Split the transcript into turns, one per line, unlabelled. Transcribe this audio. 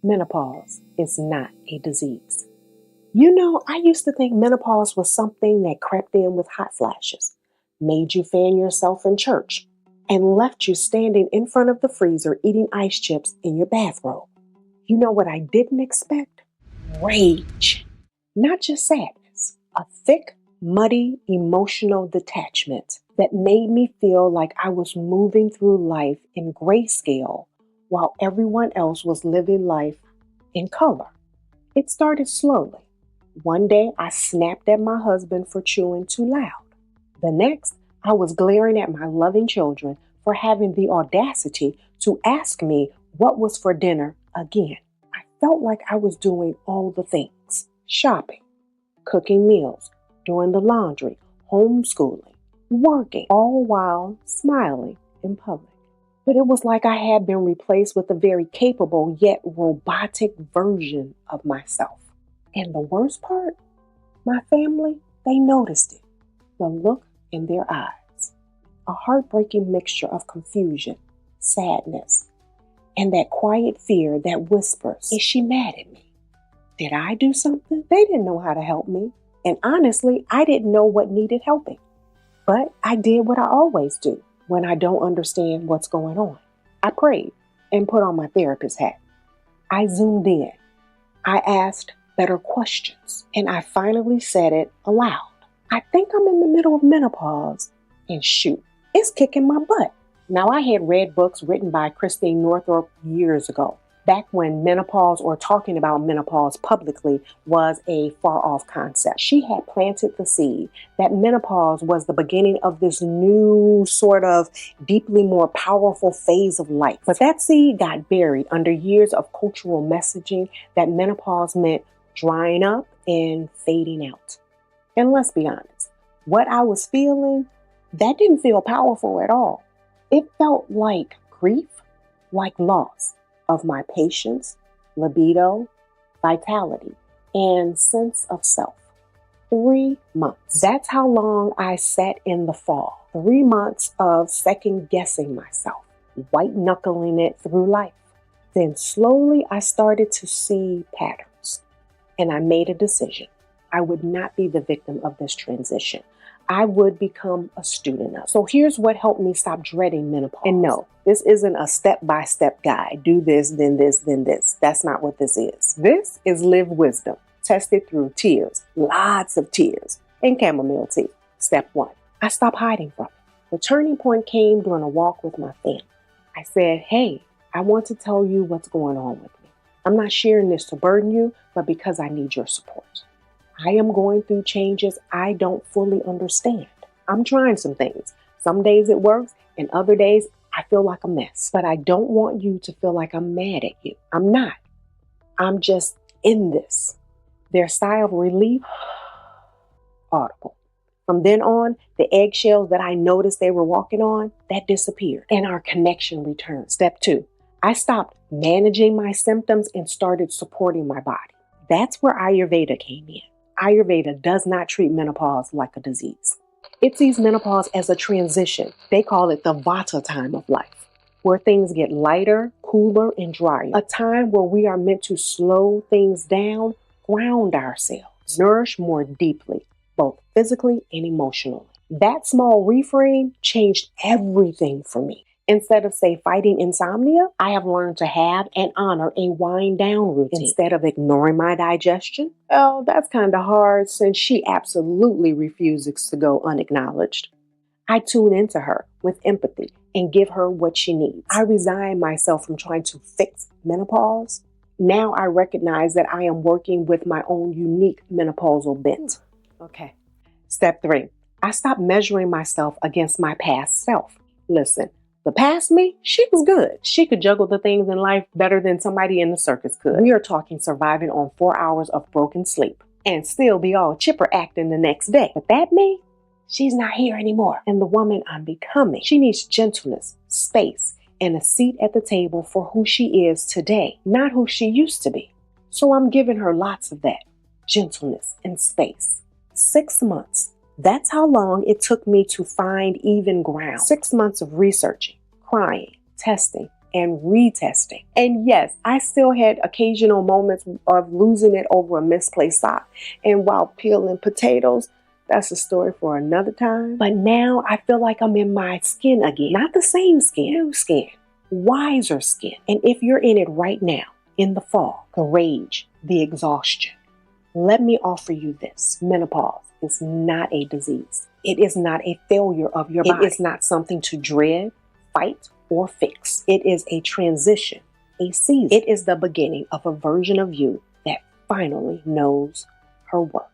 Menopause is not a disease. You know, I used to think menopause was something that crept in with hot flashes, made you fan yourself in church, and left you standing in front of the freezer eating ice chips in your bathrobe. You know what I didn't expect? Rage. Not just sadness, a thick, muddy, emotional detachment that made me feel like I was moving through life in grayscale while everyone else was living life in color. It started slowly. One day I snapped at my husband for chewing too loud. The next, I was glaring at my loving children for having the audacity to ask me what was for dinner again. I felt like I was doing all the things: shopping, cooking meals, doing the laundry, homeschooling, working, all while smiling in public. But it was like I had been replaced with a very capable yet robotic version of myself. And the worst part, my family, they noticed it. The look in their eyes. A heartbreaking mixture of confusion, sadness, and that quiet fear that whispers, is she mad at me? Did I do something? They didn't know how to help me. And honestly, I didn't know what needed helping. But I did what I always do when I don't understand what's going on. I prayed and put on my therapist hat. I zoomed in. I asked better questions. And I finally said it aloud. I think I'm in the middle of menopause. And shoot, it's kicking my butt. Now, I had read books written by Christine Northrup years ago, back when menopause or talking about menopause publicly was a far-off concept. She had planted the seed that menopause was the beginning of this new sort of deeply more powerful phase of life. But that seed got buried under years of cultural messaging that menopause meant drying up and fading out. And let's be honest, what I was feeling, that didn't feel powerful at all. It felt like grief, like loss of my patience, libido, vitality, and sense of self. 3 months. That's how long I sat in the fall. 3 months of second guessing myself, white knuckling it through life. Then slowly I started to see patterns, and I made a decision. I would not be the victim of this transition. I would become a student of. So here's what helped me stop dreading menopause. And no, this isn't a step-by-step guide. Do this, then this, then this. That's not what this is. This is lived wisdom, tested through tears, lots of tears, and chamomile tea. Step 1, I stopped hiding from it. The turning point came during a walk with my family. I said, hey, I want to tell you what's going on with me. I'm not sharing this to burden you, but because I need your support. I am going through changes I don't fully understand. I'm trying some things. Some days it works, and other days I feel like a mess. But I don't want you to feel like I'm mad at you. I'm not. I'm just in this. Their sigh of relief, audible. From then on, the eggshells that I noticed they were walking on, that disappeared, and our connection returned. Step 2, I stopped managing my symptoms and started supporting my body. That's where Ayurveda came in. Ayurveda does not treat menopause like a disease. It sees menopause as a transition. They call it the Vata time of life, where things get lighter, cooler, and drier. A time where we are meant to slow things down, ground ourselves, nourish more deeply, both physically and emotionally. That small reframe changed everything for me. Instead of, say, fighting insomnia, I have learned to have and honor a wind down routine. Instead of ignoring my digestion, well, that's kind of hard since she absolutely refuses to go unacknowledged. I tune into her with empathy and give her what she needs. I resign myself from trying to fix menopause. Now I recognize that I am working with my own unique menopausal bent. Okay. Step 3, I stopped measuring myself against my past self. Listen. The past me, she was good. She could juggle the things in life better than somebody in the circus could. We are talking surviving on 4 hours of broken sleep and still be all chipper acting the next day. But that me, she's not here anymore. And the woman I'm becoming, she needs gentleness, space, and a seat at the table for who she is today, not who she used to be. So I'm giving her lots of that, gentleness and space. 6 months. That's how long it took me to find even ground. 6 months of researching, crying, testing, and retesting. And yes, I still had occasional moments of losing it over a misplaced sock. And while peeling potatoes, that's a story for another time. But now I feel like I'm in my skin again. Not the same skin, new skin, wiser skin. And if you're in it right now, in the fall, the rage, the exhaustion, let me offer you this. Menopause is not a disease. It is not a failure of your body. It is not something to dread, fight, or fix. It is a transition, a season. It is the beginning of a version of you that finally knows her worth.